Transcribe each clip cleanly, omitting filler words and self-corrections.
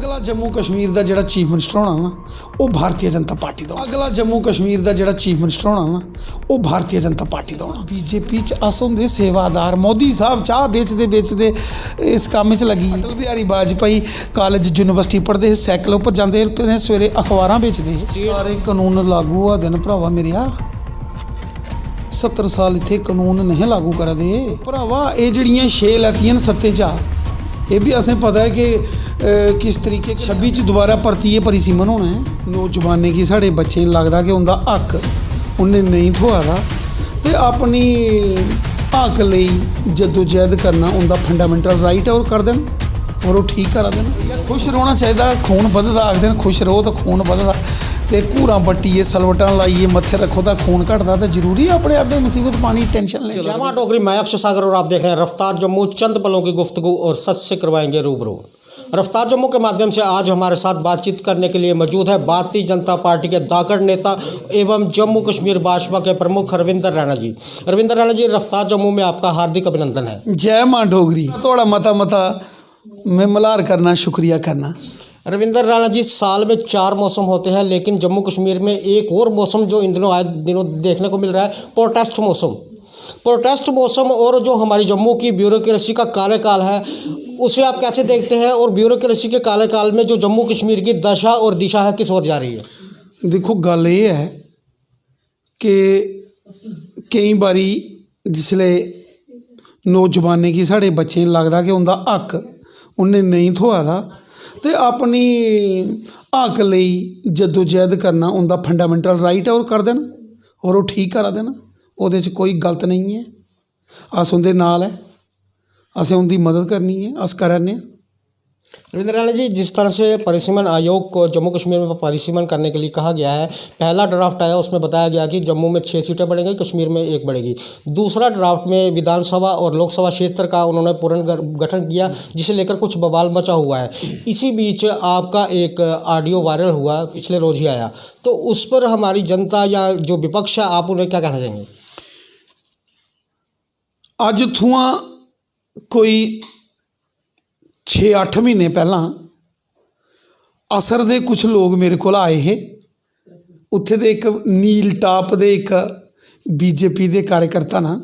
अगला जम्मू कश्मीर का जिहड़ा चीफ मिनिस्टर होना ना वो भारतीय जनता पार्टी का। अगला जम्मू कश्मीर का जिहड़ा चीफ मिनिस्टर होना ना वो भारतीय जनता पार्टी का होना। बीजेपी च अस होंदे सेवादार। मोदी साहब चाह बेचते बेचते इस काम च लगी। अटल बिहारी वाजपेयी कॉलेज यूनिवर्सिटी पढ़ते सैकल पर जाते सवेरे अखबार बेचते। सारे कानून लागू हुआ दिन भरावा मेरिया 70 साल इत्थे कानून नहीं लागू करा दे भरावा। ये जड़ियाँ 6 लैतियां सत्ते चा ये भी असें पता है कि किस तरीके 26 च दोबारा भर्ती परिसीमन होना है। नौजवाने की साढ़े बच्चे लगता कि उनका हक उन्हें नहीं थोआ दा ते अपनी हक लई जदोजहद करना उनका फंडामेंटल राइट है और कर देन और वो ठीक करा देन। खुश रहना चाहिए। खून बधदा आखदे खुश रहो तो खून बधदा ते घूरां बट्टिए सलवटां लाइए मत्थे रखो तो खून घटदा तो जरूरी है अपने आप मुसीबत पानी टेंशन ले। जय मां डोगरी, मैं अक्षय सागर और आप देख रहे हैं रफ्तार जम्मू। चंद पलों की गुफ्तगू और सच से करवाएंगे रूबरू। रफ्तार जम्मू के माध्यम से आज हमारे साथ बातचीत करने के लिए मौजूद है भारतीय जनता पार्टी के दाकड़ नेता एवं जम्मू कश्मीर भाजपा के प्रमुख रविंदर रैना जी। रविंदर रैना जी, रफ्तार जम्मू में आपका हार्दिक अभिनंदन है। जय मां डोगरी। थोड़ा मता मैं मल्हार करना शुक्रिया करना। रविंदर रैना जी, साल में 4 मौसम होते हैं लेकिन जम्मू कश्मीर में एक और मौसम जो इन दिनों आए दिनों देखने को मिल रहा है, प्रोटेस्ट मौसम। प्रोटेस्ट मौसम और जो हमारी जम्मू की ब्यूरोक्रेसी का कार्यकाल है उसे आप कैसे देखते हैं, और ब्यूरोक्रेसी के कार्यकाल में जो जम्मू कश्मीर की दशा और दिशा है किस ओर जा रही है? देखो गल ये है कि कई बारी जिसले नौजवाने की साढ़े बच्चे लगता कि उनका हक उन्हें नहीं थोआ दा ते अपनी हक लई जदोजहद करना उनका फंडामेंटल राइट है और कर देना और वो ठीक करा देना। उहदे च कोई गलत नहीं है। अस उनदे नाल है, असें उनकी मदद करनी है, अस कराने। रविंद्र रैना जी, जिस तरह से परिसीमन आयोग को जम्मू कश्मीर में परिसीमन करने के लिए कहा गया है, पहला ड्राफ्ट आया उसमें बताया गया कि जम्मू में 6 सीटें बढ़ेंगी, कश्मीर में 1 बढ़ेगी। दूसरा ड्राफ्ट में विधानसभा और लोकसभा क्षेत्र का उन्होंने पुनर्गठन किया जिसे लेकर कुछ बवाल मचा हुआ है। इसी बीच आपका एक ऑडियो वायरल हुआ, पिछले रोज ही आया, तो उस पर हमारी जनता या जो विपक्ष है आप उन्हें क्या कहना चाहेंगे? अज थुआ कोई 6-8 महीने पहला असर दे कुछ लोग मेरे को आए है। उत्थे दे एक नील टाप दे एक बीजेपी दे कार्यकर्ता ना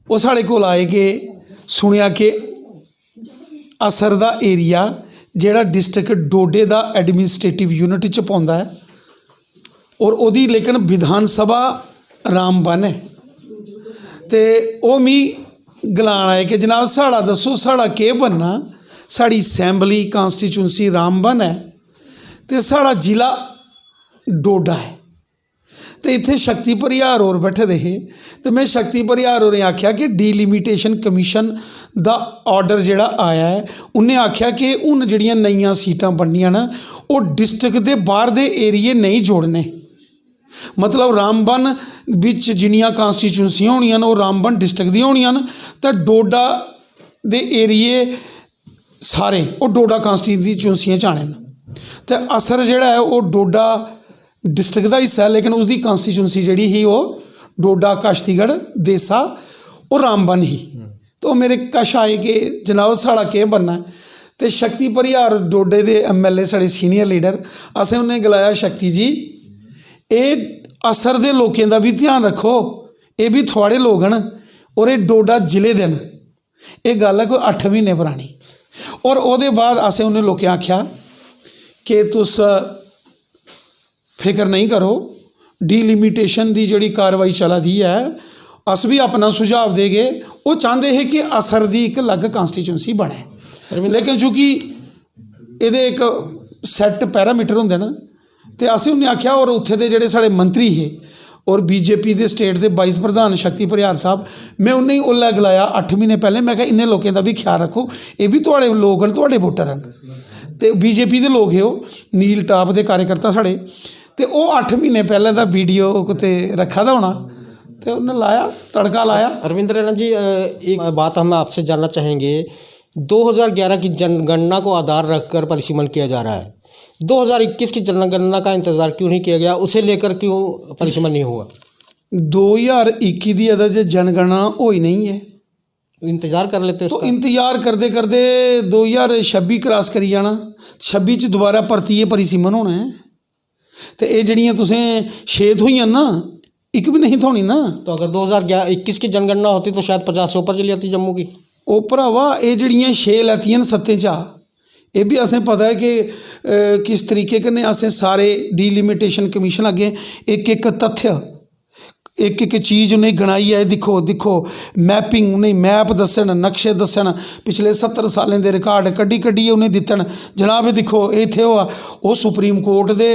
वो साढ़े को आए कि सुनिया कि असर दा एरिया जेड़ा डिस्ट्रिक्ट डोडे दा एडमिनिस्ट्रेटिव यूनिट च पौंदा है और ओदी लेकिन विधानसभा रामबन है। तो वो मी गलान आए कि जनाब साड़ा दसो साड़ा केह् बनना, साड़ी असैंबली कॉन्स्टिट्यूंसी रामबन है तो साड़ा जिला डोडा है। तो इत्थे शक्ति परिहार होर बैठे दे हे तो मैं शक्ति परिहार होरें आख्या कि डीलिमिटेशन कमीशन दा ऑर्डर जिहड़ा आया है उन्हें आख्या कि हुण जिहड़ियां नईयां सीटां बननियां ना वो डिस्ट्रिक्ट दे बाहर दे एरिए नहीं जोड़ने। मतलब रामबन विच जिन्नियां कॉन्स्टिट्यूंसियां होनियां न वो रामबन डिस्ट्रिक्ट दी होनियां न तो डोडा दे एरिए सारे वो डोडा कॉन्स्टिट्यूंसियां च आने न। तो असर जिहड़ा है वो डोडा डिस्ट्रिक्ट का हिस्सा है लेकिन उसकी कॉन्स्टिट्यूंसी जिहड़ी ही वो डोडा काश्तीगढ़ देसा और रामबन ही। तो मेरे कश आए कि जनाब साड़ा केह् बनना है। तो शक्ति परिहार डोडे दे MLA साढ़े सीनियर लीडर असें उन्हें गलाया शक्ति जी ये असर दे लोकें दा भी ध्यान रखो, ये भी थोड़े लोग न और ये डोडा जिले दे न। ये गल है कोई 8 महीने पुरानी। और उसदे बाद असें उन्हें लोकें आख्या कि तुस फिक्र नहीं करो, डीलिमिटेशन की जिहड़ी कार्रवाई चला दी है अस भी अपना सुझाव देगे। वो चाहते हैं कि असर की एक अलग कॉन्स्टिट्यूंसी बने लेकिन चूँकि ये एक सैट पैरामीटर होंगे ना तो असें उन्हें आख्या और उत्थे दे जिहड़े साढ़े मंत्री है और बीजेपी के स्टेट के वाइस प्रधान शक्ति परिहार साहब मैं उन्हें उल्ला गलाया 8 महीने पहले मैं कहा इन्हें लोगों का भी ख्याल रखो, ये भी थोड़े लोग हैं, थोड़े वोटर हैं। तो बीजेपी के लोग है वो नील टाप के कार्यकर्ता साढ़े तो वो 8 महीने पहले का वीडियो कुते रखा था होना तो उन्हें लाया तड़का लाया। रविंद्र रैना जी, एक बात हम आपसे जानना चाहेंगे, 2011 की जनगणना को आधार रखकर परिसीमन किया जा रहा है, 2021 की जनगणना का इंतज़ार क्यों नहीं किया गया, उसे लेकर क्यों परिसीमन नहीं हुआ? 2021 की अदा जनगणना हुई नहीं है इंतजार कर लेते तो उसका। इंतजार करते करते 2026 क्रॉस करी जाना, 26 च दोबारा भर्ती परिसीमन होना है। तो ये जड़ियाँ तुसें 6 थोइयां ना, एक भी नहीं थोनी ना। तो अगर 2021 की जनगणना होती तो शायद 50 से ऊपर चली जाती जम्मू की। ਉਹ ਭਰਾਵਾ ਇਹ ਜਿਹੜੀਆਂ 6 ਲੈਤੀਆਂ ਨੇ 7 ਚ ਆ, ਇਹ भी असें पता है कि किस तरीके कन्नै असें सारे डीलिमिटेशन कमीशन अगे एक एक तथ्य एक एक चीज़ उन्हें गणाई है। दिक्खो दिक्खो मैपिंग उन्हें मैप दस्सन, नक्शे दस्सन, पिछले 70 सालें दे रिकॉर्ड कड्डी कड्डिए उन्हें दित्तन। जनाब ये दिक्खो इत्थे होआ, वो सुप्रीम कोर्ट दे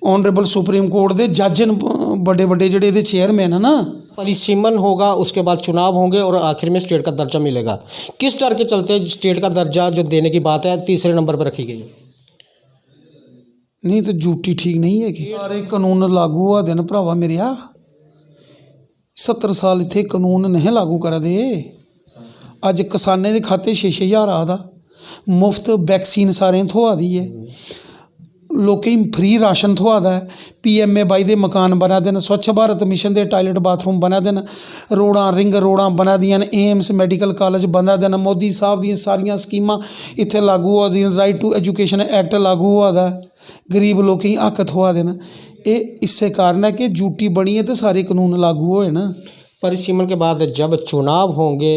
ऑनरेबल सुप्रीम कोर्ट दे जज न, बड़े बड़े जेह्ड़े इहदे चेयरमैन है ना। परिसीमन होगा, उसके बाद चुनाव होंगे और आखिर में स्टेट का दर्जा मिलेगा। किस डर के चलते स्टेट का दर्जा जो देने की बात है तीसरे नंबर पर रखी गई है? नहीं तो ड्यूटी ठीक नहीं है कि सारे कानून लागू हुआ देन भरावा मेरेआ। 70 साल इत्थे कानून नहीं लागू करा दे। अज किसाने दे खाते 6-6 हज़ार आ दा, मुफ्त वैक्सीन सारें थोआ दी है, लोकें फ्री राशन थोआ दा है, PMA-22 दे मकान बना दे न, स्वच्छ भारत मिशन दे टॉयलेट बाथरूम बना दे न, रोडां रिंग रोडां बना दियां न, एम्स मैडिकल कॉलेज बना दे न, मोदी साहब दी सारियां स्कीमां इत्थे लागू होआ दियां, राइट टू एजुकेशन एक्ट लागू होआ दा, गरीब लोकें हक थोआ दे न। ये इस्से कारण है कि ड्यूटी बनी है तो सारे कानून लागू होए ना। परिसीमन के बाद जब चुनाव होंगे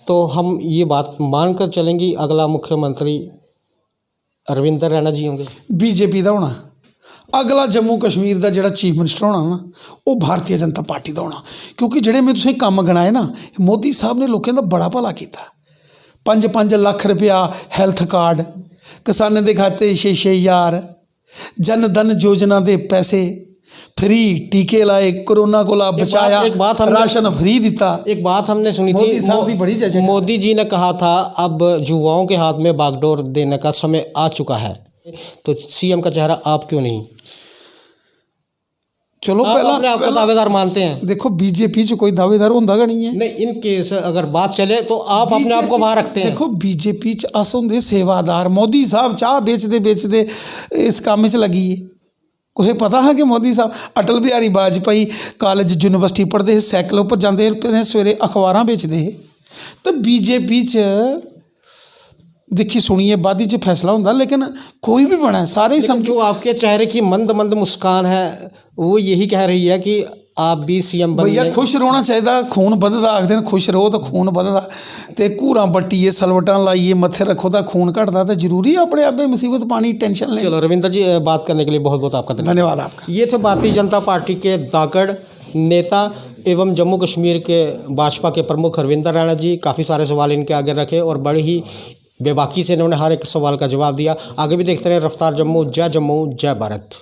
तो हम ये बात मानकर चलेंगे अगला मुख्यमंत्री रविंदर रैना जी होंगे। BJP का होना, अगला जम्मू कश्मीर का जोड़ा चीफ मिनिस्टर होना ना, वो भारतीय जनता पार्टी का होना। क्योंकि जोड़े मैं तुसें काम गिनाए ना, मोदी साहब ने लोगों का बड़ा भला किया। 5-5 लाख रुपया हेल्थ कार्ड, किसानों के खाते 6-6 हज़ार, जन धन योजना के पैसे फ्री, टीके लाए, कोरोना को बचाया, एक बात हमने- राशन फ्री दिता। एक बात हमने सुनी मोदी थी, साहब की बड़ी जय। मोदी जी ने कहा था अब युवाओं के हाथ में बागडोर देने का समय आ चुका है। तो CM का चेहरा आप क्यों नहीं? चलो आप अपने आप को दावेदार मानते हैं? देखो BJP च कोई दावेदार होंदा गै नहीं है। नहीं, इन केस अगर बात चले तो आप अपने आप को बाहर रखते हैं। देखो BJP च अस होंदे सेवादार। मोदी साहब चाह बेचते इस काम च लगी है। कोई पता है कि मोदी साहब अटल बिहारी वाजपेयी कॉलेज यूनिवर्सिटी पढ़ते हे, सैकलों पर जाते हे, सवेरे अखबारां बेचते हे। तो BJP च देखी सुनिए बाद च फैसला होंदा, लेकिन कोई भी बना सारे ही लेकिन जो आपके चेहरे की मंद मंद मुस्कान है वो यही कह रही है कि आप भी CM बन भैया जाएं। खुश रहना चाहिए, खून बधदा, आखते हैं खुश रहो तो खून बधदा। तो घूरां बट्टिए सलवटां लाइए मत्थे रखो तो खून घटदा, तो जरूरी है अपने आप मुसीबत पानी टेंशन ले। चलो रविंदर जी, बात करने के लिए बहुत बहुत आपका धन्यवाद। धन्यवाद आपका। ये थे भारतीय जनता पार्टी के दागड़ नेता एवं जम्मू कश्मीर के भाजपा के प्रमुख रविंदर रैना जी। काफ़ी सारे सवाल इनके आगे रखे और बड़ी ही बेबाकी से इन्होंने हर एक सवाल का जवाब दिया। आगे भी देखते रहे रफ्तार जम्मू। जय भारत।